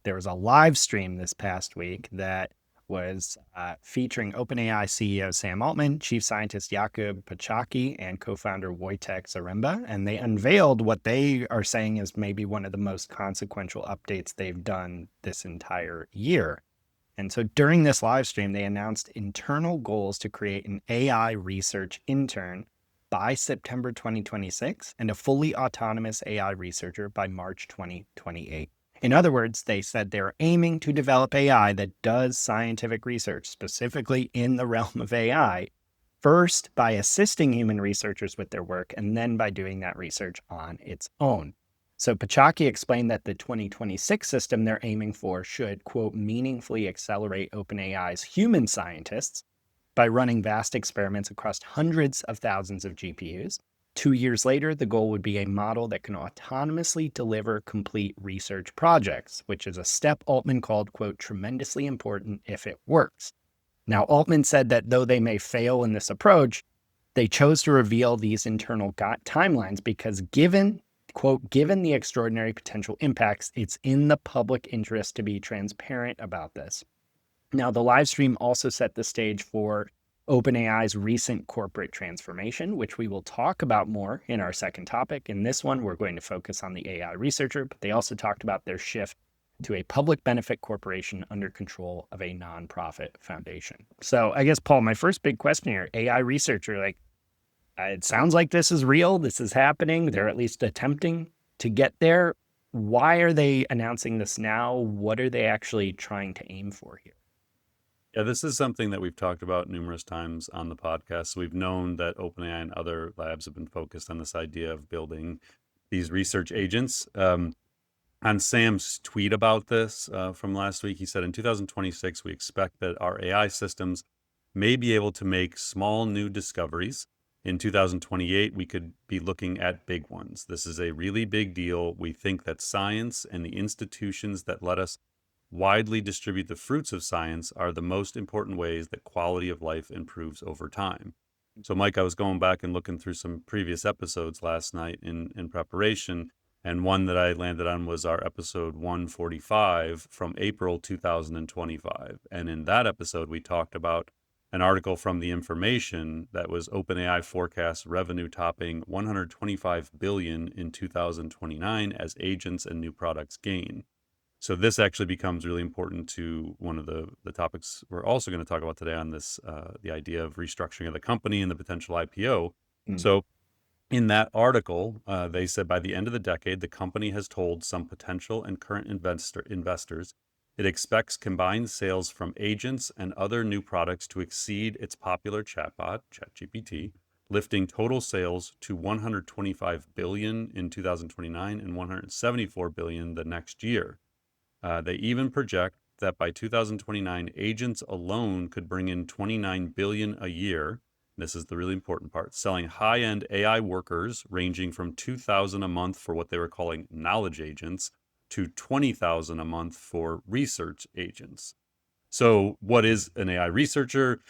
there was a live stream this past week that was featuring OpenAI CEO Sam Altman, Chief Scientist Jakub Pachocki, and co-founder Wojciech Zaremba. And they unveiled what they are saying is maybe one of the most consequential updates they've done this entire year. And so during this live stream, they announced internal goals to create an AI research intern by September 2026 and a fully autonomous AI researcher by March 2028. In other words, they said they're aiming to develop AI that does scientific research, specifically in the realm of AI, first by assisting human researchers with their work, and then by doing that research on its own. So Pachocki explained that the 2026 system they're aiming for should, quote, meaningfully accelerate OpenAI's human scientists by running vast experiments across hundreds of thousands of GPUs. 2 years later, the goal would be a model that can autonomously deliver complete research projects, which is a step Altman called, quote, tremendously important if it works. Now, Altman said that though they may fail in this approach, they chose to reveal these internal timelines because given the extraordinary potential impacts, it's in the public interest to be transparent about this. Now, the live stream also set the stage for OpenAI's recent corporate transformation, which we will talk about more in our second topic. In this one, we're going to focus on the AI researcher, but they also talked about their shift to a public benefit corporation under control of a nonprofit foundation. So I guess, Paul, my first big question here, AI researcher, it sounds like this is real. This is happening. They're at least attempting to get there. Why are they announcing this now? What are they actually trying to aim for here? Yeah, this is something that we've talked about numerous times on the podcast. We've known that OpenAI and other labs have been focused on this idea of building these research agents. On Sam's tweet about this from last week, he said, in 2026, we expect that our AI systems may be able to make small new discoveries. In 2028, we could be looking at big ones. This is a really big deal. We think that science and the institutions that let us widely distribute the fruits of science are the most important ways that quality of life improves over time. So, Mike, I was going back and looking through some previous episodes last night in preparation, and one that I landed on was our episode 145 from April 2025. And in that episode, we talked about an article from The Information that was OpenAI forecasts revenue topping $125 billion in 2029 as agents and new products gain. So this actually becomes really important to one of the topics we're also going to talk about today on this, the idea of restructuring of the company and the potential IPO. So in that article, they said by the end of the decade, the company has told some potential and current investors it expects combined sales from agents and other new products to exceed its popular chatbot, ChatGPT, lifting total sales to $125 billion in 2029 and $174 billion the next year. They even project that by 2029, agents alone could bring in $29 billion a year. This is the really important part, selling high-end AI workers ranging from $2,000 a month for what they were calling knowledge agents to $20,000 a month for research agents. So what is an AI researcher?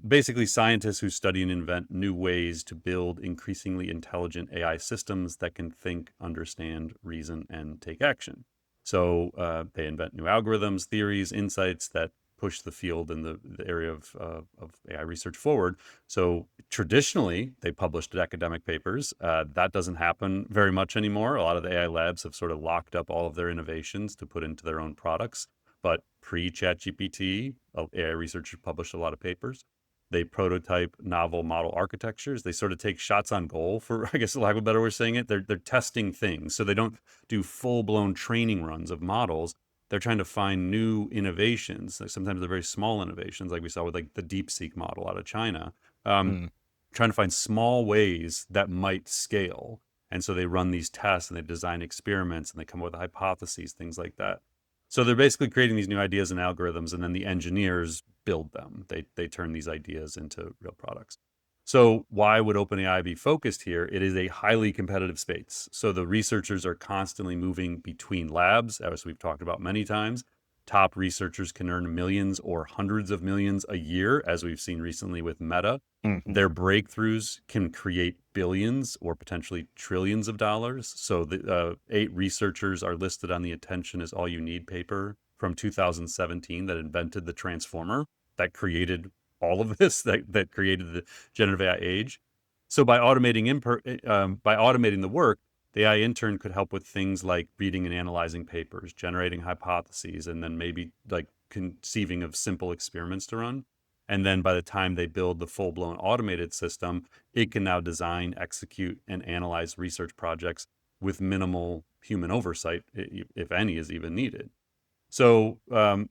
Basically, scientists who study and invent new ways to build increasingly intelligent AI systems that can think, understand, reason, and take action. So they invent new algorithms, theories, insights that push the field in the area of AI research forward. So traditionally, they published academic papers. That doesn't happen very much anymore. A lot of the AI labs have sort of locked up all of their innovations to put into their own products. But pre-ChatGPT, AI researchers published a lot of papers. They prototype novel model architectures. They sort of take shots on goal, for, I guess, lack of a better way of saying it. They're testing things. So they don't do full-blown training runs of models. They're trying to find new innovations. Like sometimes they're very small innovations, like we saw with like the DeepSeek model out of China. Trying to find small ways that might scale. And so they run these tests and they design experiments and they come up with hypotheses, things like that. So they're basically creating these new ideas and algorithms, and then the engineers build them. They turn these ideas into real products. So why would OpenAI be focused here? It is a highly competitive space. So the researchers are constantly moving between labs, as we've talked about many times. Top researchers can earn millions or hundreds of millions a year, as we've seen recently with Meta. Their breakthroughs can create billions or potentially trillions of dollars. So the 8 researchers are listed on the Attention is All You Need paper from 2017 that invented the transformer that created all of this, that created the generative AI age. So by automating the work, the AI intern could help with things like reading and analyzing papers, generating hypotheses, and then maybe like conceiving of simple experiments to run. And then by the time they build the full-blown automated system, it can now design, execute, and analyze research projects with minimal human oversight, if any is even needed. So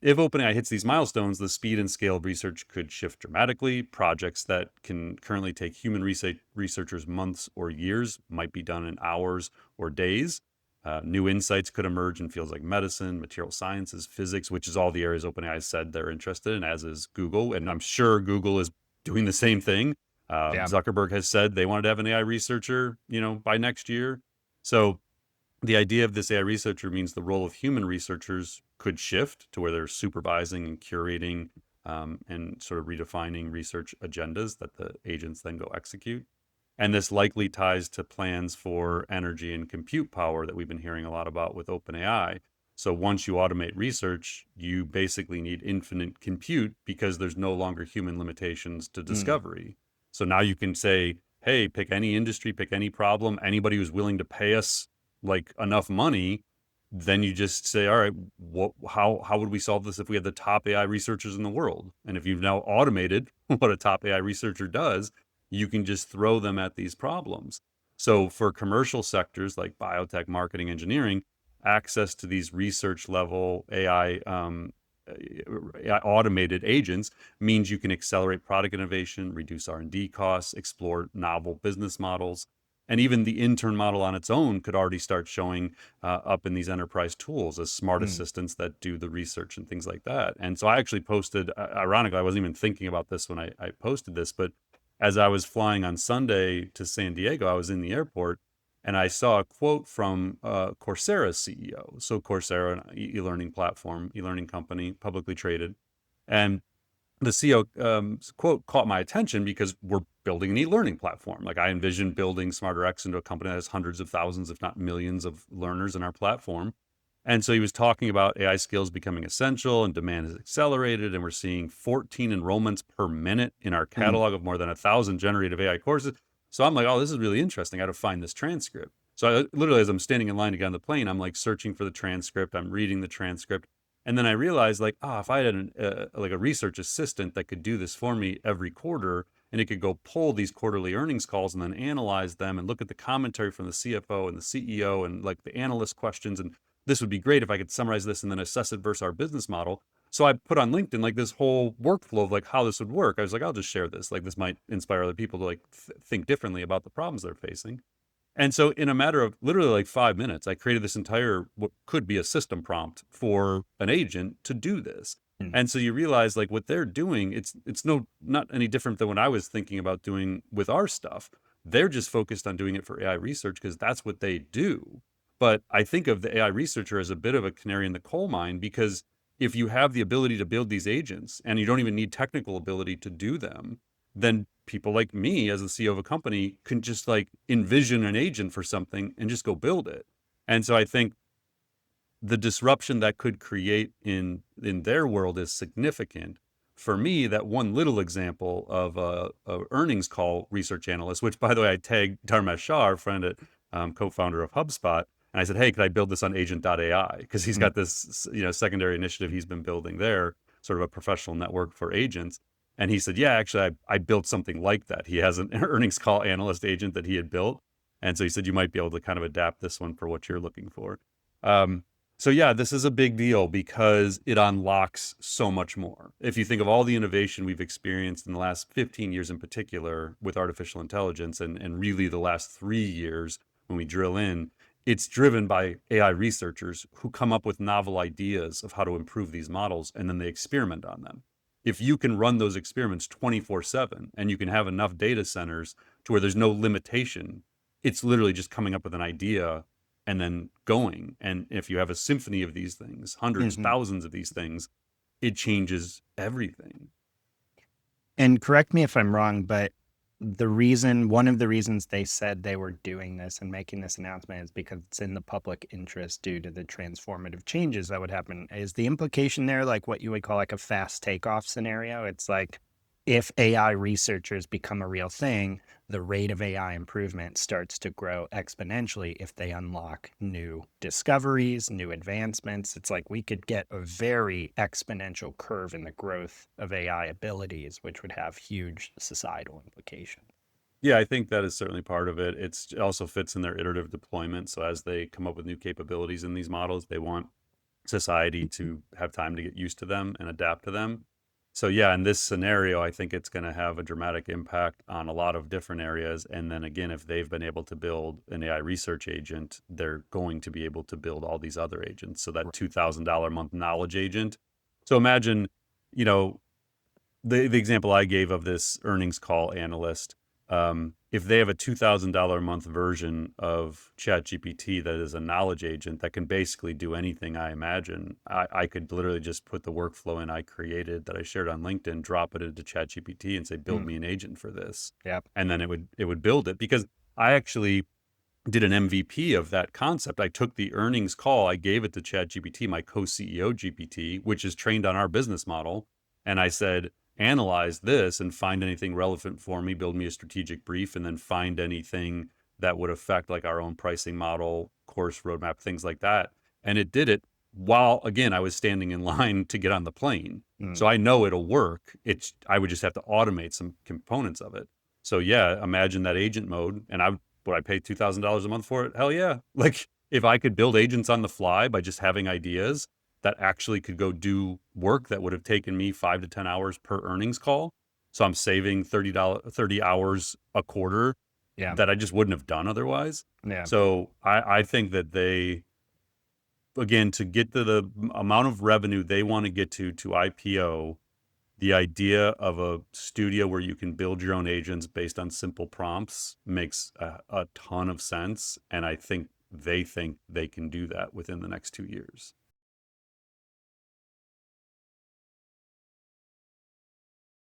if OpenAI hits these milestones, the speed and scale of research could shift dramatically. Projects that can currently take human researchers months or years might be done in hours or days. New insights could emerge in fields like medicine, material sciences, physics, which is all the areas OpenAI said they're interested in, as is Google. And I'm sure Google is doing the same thing. Yeah. Zuckerberg has said they wanted to have an AI researcher, by next year. So the idea of this AI researcher means the role of human researchers could shift to where they're supervising and curating and sort of redefining research agendas that the agents then go execute. And this likely ties to plans for energy and compute power that we've been hearing a lot about with OpenAI. So once you automate research, you basically need infinite compute because there's no longer human limitations to discovery. So now you can say, hey, pick any industry, pick any problem, anybody who's willing to pay us like enough money, then you just say, all right, how would we solve this if we had the top AI researchers in the world? And if you've now automated what a top AI researcher does, you can just throw them at these problems. So for commercial sectors like biotech, marketing, engineering, access to these research level AI automated agents means you can accelerate product innovation, reduce R&D costs, explore novel business models. And even the intern model on its own could already start showing up in these enterprise tools as smart assistants that do the research and things like that. And so I actually posted, ironically, I wasn't even thinking about this when I posted this, but as I was flying on Sunday to San Diego, I was in the airport and I saw a quote from Coursera's CEO. So Coursera, an e-learning platform, e-learning company, publicly traded. And the CEO quote caught my attention because we're building an e-learning platform. Like I envision building SmarterX into a company that has hundreds of thousands, if not millions of learners in our platform. And so he was talking about AI skills becoming essential and demand has accelerated. And we're seeing 14 enrollments per minute in our catalog of more than 1,000 generative AI courses. So I'm like, oh, this is really interesting. I got to find this transcript. So I literally, as I'm standing in line to get on the plane, I'm like searching for the transcript. I'm reading the transcript. And then I realized like, if I had like a research assistant that could do this for me every quarter, and it could go pull these quarterly earnings calls and then analyze them and look at the commentary from the CFO and the CEO and like the analyst questions. And this would be great if I could summarize this and then assess it versus our business model. So I put on LinkedIn like this whole workflow of like how this would work. I was like, I'll just share this. Like this might inspire other people to like think differently about the problems they're facing. And so in a matter of literally like 5 minutes, I created this entire, what could be a system prompt for an agent to do this. And so you realize like what they're doing, it's not any different than what I was thinking about doing with our stuff. They're just focused on doing it for AI research because that's what they do. But I think of the AI researcher as a bit of a canary in the coal mine because if you have the ability to build these agents and you don't even need technical ability to do them, then people like me as the CEO of a company can just like envision an agent for something and just go build it. And so I think the disruption that could create in their world is significant. For me, that one little example of a earnings call research analyst, which by the way, I tagged Dharmesh Shah, our friend at co-founder of HubSpot, and I said, hey, could I build this on agent.ai? Because he's got this secondary initiative he's been building there, sort of a professional network for agents. And he said, yeah, actually, I built something like that. He has an earnings call analyst agent that he had built. And so he said, you might be able to kind of adapt this one for what you're looking for. So yeah, this is a big deal because it unlocks so much more. If you think of all the innovation we've experienced in the last 15 years in particular with artificial intelligence and really the last 3 years when we drill in, it's driven by AI researchers who come up with novel ideas of how to improve these models and then they experiment on them. If you can run those experiments 24/7 and you can have enough data centers to where there's no limitation, it's literally just coming up with an idea and then going. And if you have a symphony of these things, hundreds, thousands of these things, it changes everything. And correct me if I'm wrong, but one of the reasons they said they were doing this and making this announcement is because it's in the public interest due to the transformative changes that would happen. Is the implication there like what you would call like a fast takeoff scenario? It's like if AI researchers become a real thing, the rate of AI improvement starts to grow exponentially if they unlock new discoveries, new advancements. It's like we could get a very exponential curve in the growth of AI abilities, which would have huge societal implications. Yeah, I think that is certainly part of it. It also fits in their iterative deployment. So as they come up with new capabilities in these models, they want society to have time to get used to them and adapt to them. So yeah, in this scenario, I think it's going to have a dramatic impact on a lot of different areas. And then again, if they've been able to build an AI research agent, they're going to be able to build all these other agents. So that $2,000 a month knowledge agent. So imagine, you know, the example I gave of this earnings call analyst, if they have a $2,000 a month version of ChatGPT that is a knowledge agent that can basically do anything I imagine, I could literally just put the workflow in I created that I shared on LinkedIn, drop it into ChatGPT and say, build me an agent for this. Yep. And then it would build it, because I actually did an MVP of that concept. I took the earnings call, I gave it to ChatGPT, my co-CEO GPT, which is trained on our business model. And I said, analyze this and find anything relevant for me, build me a strategic brief, and then find anything that would affect like our own pricing model, course roadmap, things like that. And it did it while, again, I was standing in line to get on the plane. So I know it'll work. I would just have to automate some components of it. So yeah, imagine that agent mode. And would I pay $2,000 a month for it? Hell yeah. Like if I could build agents on the fly by just having ideas that actually could go do work that would have taken me 5 to 10 hours per earnings call. So I'm saving 30 hours a quarter Yeah. that I just wouldn't have done otherwise. Yeah. So I think that they, again, to get to the amount of revenue they want to get to IPO, the idea of a studio where you can build your own agents based on simple prompts makes a ton of sense. And I think they can do that within the next 2 years.